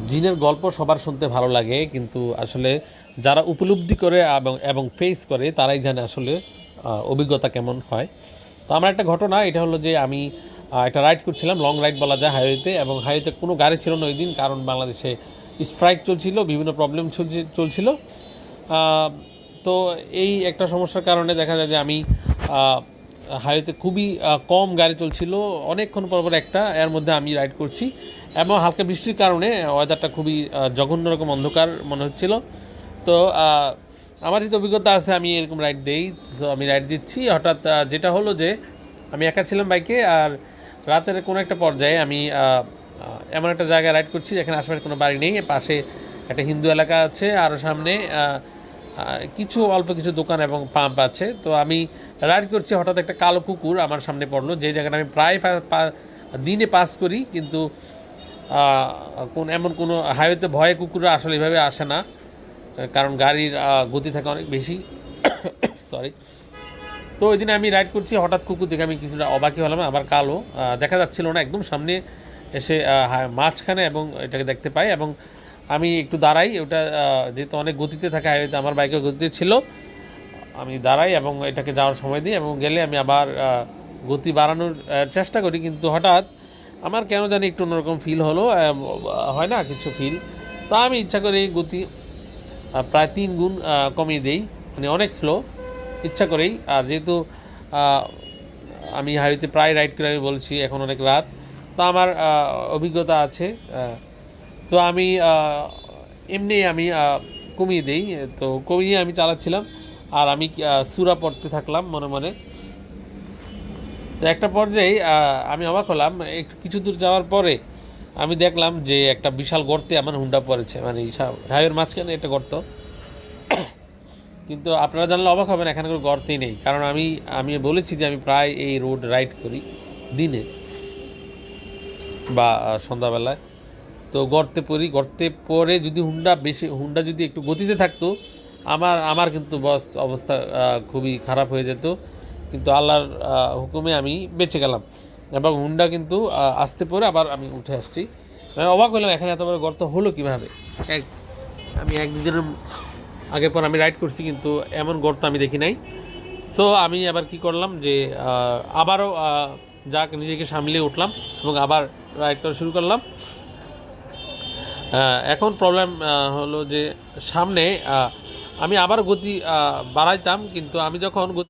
জিনের গল্প সবার শুনতে ভালো লাগে, কিন্তু আসলে যারা উপলব্ধি করে এবং ফেস করে তারাই জানে আসলে অভিজ্ঞতা কেমন হয়। তো আমার একটা ঘটনা, এটা হলো যে আমি একটা রাইড করছিলাম, লং রাইড বলা যায়, হাইওয়েতে, এবং হাইওয়েতে কোনো গাড়ি ছিল না ওই দিন, কারণ বাংলাদেশে স্ট্রাইক চলছিল, বিভিন্ন প্রবলেম চলছিল। তো এই একটা সমস্যার কারণে দেখা যায় যে আমি হাইওয়েতে খুবই কম গাড়ি চলছিল, অনেকক্ষণ পর পর একটা, এর মধ্যে আমি রাইড করছি, এবং হালকা বৃষ্টির কারণে ওয়েদারটা খুবই জঘন্য রকম অন্ধকার মনে হচ্ছিল। তো আমার যেহেতু অভিজ্ঞতা আছে, আমি এরকম রাইড দেই, তো আমি রাইড দিচ্ছি, হঠাৎ যেটা হলো যে আমি একা ছিলাম বাইকে, আর রাতের কোনো একটা পর্যায়ে আমি এমন একটা জায়গায় রাইড করছি যেখানে আশেপাশে কোনো বাড়ি নেই, পাশে একটা হিন্দু এলাকা আছে, আর সামনে কিছু অল্প কিছু দোকান এবং পাম্প আছে। তো আমি রাইড করছি, হঠাৎ একটা কালো কুকুর আমার সামনে পড়লো, যে জায়গাটা আমি প্রায় দিনে পাস করি, কিন্তু এমন কোনো হাইওয়েতে ভয়ে কুকুররা আসলে এভাবে আসে না, কারণ গাড়ির গতি থাকে অনেক বেশি। সরি। তো ওই দিনে আমি রাইড করছি, হঠাৎ কুকুর দেখে আমি কিছুটা অবাকই হলাম, আবার কালো, দেখা যাচ্ছিল না, একদম সামনে এসে মাঝখানে, এবং এটাকে দেখতে পাই, এবং আমি একটু দাঁড়াই, ওটা যেহেতু অনেক গতিতে থাকে হাইওয়েতে, আমার বাইকের গতিতে ছিল, আমি দাঁড়াই এবং এটাকে যাওয়ার সময় দিই, এবং গেলে আমি আবার গতি বাড়ানোর চেষ্টা করি, কিন্তু হঠাৎ আমার কেন জানি একটু অন্যরকম ফিল হলো, হয় না কিছু ফিল। তো আমি ইচ্ছা করে এই গতি প্রায় 3 গুণ কমিয়ে দেই, মানে অনেক স্লো, ইচ্ছা করেই। আর যেহেতু আমি হাইওয়েতে প্রায় রাইড করে, আমি বলছি এখন অনেক রাত, তো আমার অভিজ্ঞতা আছে, তো আমি এমনি আমি কমিয়ে দেই, তো কমিয়ে আমি চালাচ্ছিলাম, আর আমি সূরা পড়তে থাকলাম মনে মনে। তো একটা পর্যায়ে আমি অবাক হলাম, একটু কিছু দূর যাওয়ার পরে আমি দেখলাম যে একটা বিশাল গর্তে আমার হুন্ডা পড়েছে, মানে হাইওয়ের মাঝখানে একটা গর্ত। কিন্তু আপনারা জানলে অবাক হবেন, এখানে কোনো গর্তই নেই, কারণ আমি বলেছি যে আমি প্রায় এই রোড রাইড করি দিনে বা সন্ধ্যাবেলায়। তো গর্তে পরে যদি হুন্ডা যদি একটু গতিতে থাকতো, আমার কিন্তু অবস্থা খুবই খারাপ হয়ে যেত, কিন্তু আল্লাহর হুকুমে আমি বেঁচে গেলাম, এবং হুন্ডা কিন্তু আসতে পরে আবার আমি উঠে আসছি। আমি অবাক হলাম এখানে এত বড় গর্ত হলো কীভাবে। আমি একদিনের আগে পর আমি রাইড করছি, কিন্তু এমন গর্ত আমি দেখি নাই। সো আমি আবার কি করলাম যে আবারও যাক নিজেকে সামলিয়ে উঠলাম, এবং আবার রাইড করা শুরু করলাম। এখন প্রবলেম হলো যে সামনে আমি আবার গতি বাড়াইতাম, কিন্তু আমি যখন